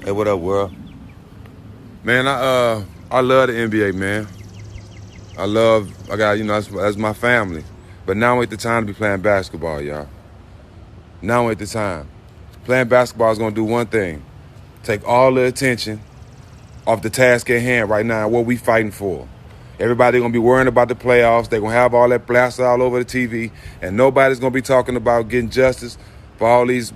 Hey, what up, world? Man, I love the NBA, man. I got, that's my family. But now ain't the time to be playing basketball, y'all. Now ain't the time. Playing basketball is gonna do one thing: take all the attention off the task at hand right now. What we fighting for? Everybody gonna be worrying about the playoffs. They're gonna have all that blasted all over the TV, and nobody's gonna be talking about getting justice for all these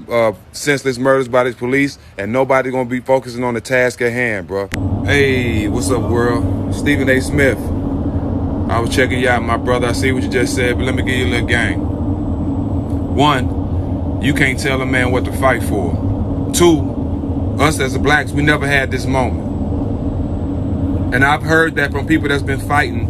senseless murders by the police, and nobody gonna be focusing on the task at hand, bro. Hey, what's up, world? Stephen A. Smith. I was checking you out, my brother. I see what you just said, but let me give you a little game. One, you can't tell a man what to fight for. Two, us as the blacks, we never had this moment. And I've heard that from people that's been fighting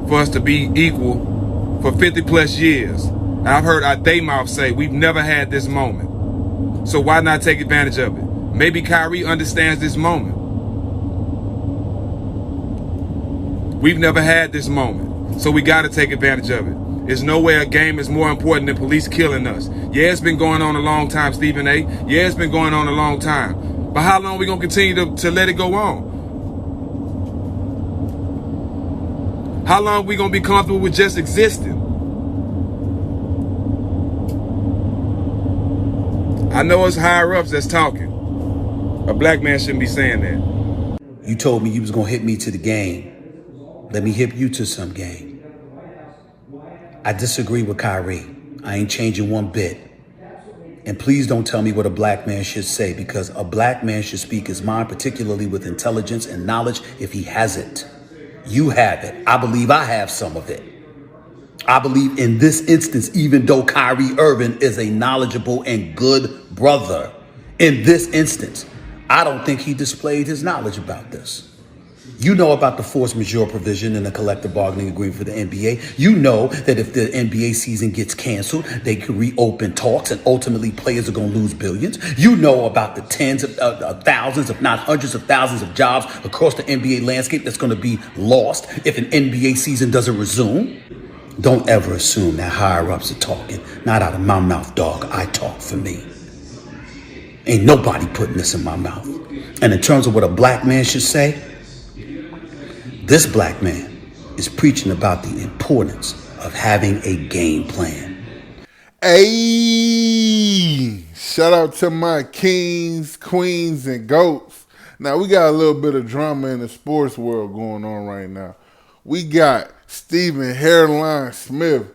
for us to be equal for 50 plus years. I've heard out their mouth say, we've never had this moment. So why not take advantage of it? Maybe Kyrie understands this moment. We've never had this moment, so we got to take advantage of it. There's no way a game is more important than police killing us. Yeah, it's been going on a long time, Stephen A. Yeah, it's been going on a long time. But how long are we going to continue to let it go on? How long are we going to be comfortable with just existing? I know it's higher ups that's talking. A black man shouldn't be saying that. You told me you was gonna hit me to the game. Let me hit you to some game. I disagree with Kyrie. I ain't changing one bit. And please don't tell me what a black man should say, because a black man should speak his mind, particularly with intelligence and knowledge if he has it. You have it. I believe I have some of it. I believe in this instance, even though Kyrie Irving is a knowledgeable and good brother, in this instance, I don't think he displayed his knowledge about this. You know about the force majeure provision in the collective bargaining agreement for the NBA. You know that if the NBA season gets canceled, they can reopen talks and ultimately players are going to lose billions. You know about the tens of thousands, if not hundreds of thousands of jobs across the NBA landscape that's going to be lost if an NBA season doesn't resume. Don't ever assume that higher ups are talking. Not out of my mouth, dog. I talk for me. Ain't nobody putting this in my mouth. And in terms of what a black man should say, this black man is preaching about the importance of having a game plan. Hey, shout out to my kings, queens, and goats. Now, we got a little bit of drama in the sports world going on right now. We got Stephen Hairline Smith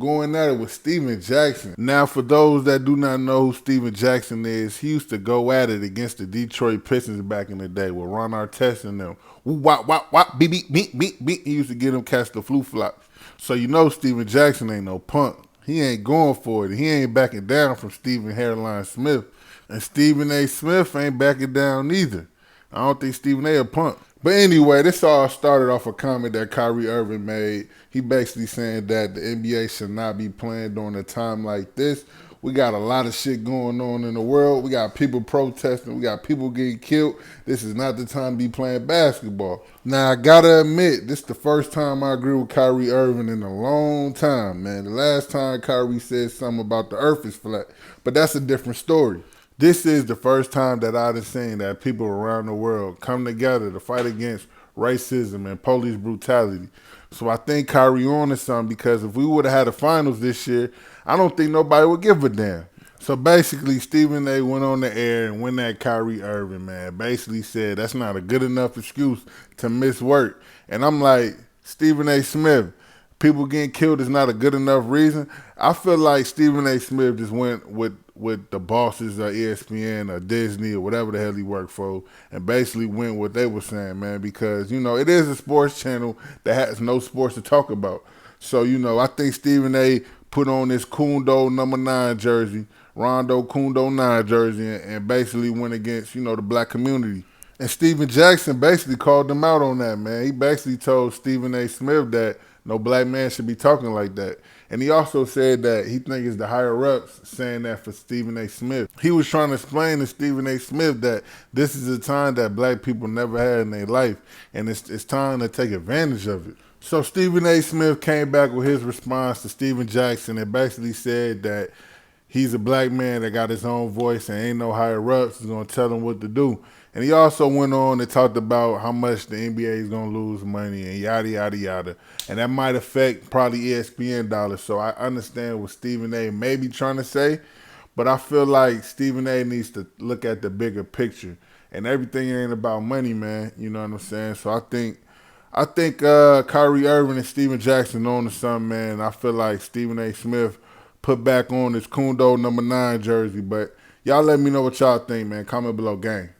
going at it with Steven Jackson. Now, for those that do not know who Steven Jackson is, he used to go at it against the Detroit Pistons back in the day with Ron Artest and them. Wop, wop, wop, beep, beep, beep, beep, beep. He used to get him catch the flu flops. So you know Steven Jackson ain't no punk. He ain't going for it. He ain't backing down from Stephen Hairline Smith. And Stephen A. Smith ain't backing down either. I don't think Stephen A. a punk. But anyway, this all started off a comment that Kyrie Irving made. He basically saying that the NBA should not be playing during a time like this. We got a lot of shit going on in the world. We got people protesting. We got people getting killed. This is not the time to be playing basketball. Now, I gotta admit, this is the first time I agree with Kyrie Irving in a long time, man. The last time Kyrie said something about the earth is flat. But that's a different story. This is the first time that I've seen that people around the world come together to fight against racism and police brutality. So I think Kyrie on to something, because if we would have had the finals this year, I don't think nobody would give a damn. So basically, Stephen A. went on the air and went at Kyrie Irving, man. Basically said that's not a good enough excuse to miss work. And I'm like, Stephen A. Smith, people getting killed is not a good enough reason. I feel like Stephen A. Smith just went with the bosses of ESPN or Disney or whatever the hell he worked for, and basically went what they were saying, man, because, you know, it is a sports channel that has no sports to talk about. So, you know, I think Stephen A. put on this Kundo number 9 jersey, Rondo Kundo 9 jersey, and basically went against, you know, the black community. And Steven Jackson basically called them out on that, man. He basically told Stephen A. Smith that no black man should be talking like that. And he also said that he thinks it's the higher-ups saying that for Stephen A. Smith. He was trying to explain to Stephen A. Smith that this is a time that black people never had in their life, and it's time to take advantage of it. So Stephen A. Smith came back with his response to Steven Jackson and basically said that he's a black man that got his own voice and ain't no higher ups is gonna tell him what to do. And he also went on and talked about how much the NBA is gonna lose money and yada yada yada, and that might affect probably ESPN dollars. So I understand what Stephen A. may be trying to say, but I feel like Stephen A. needs to look at the bigger picture, and everything ain't about money, man. You know what I'm saying? So I think Kyrie Irving and Steven Jackson on to something, man. I feel like Stephen A. Smith put back on his Kundo #9 jersey. But y'all let me know what y'all think, man. Comment below, gang.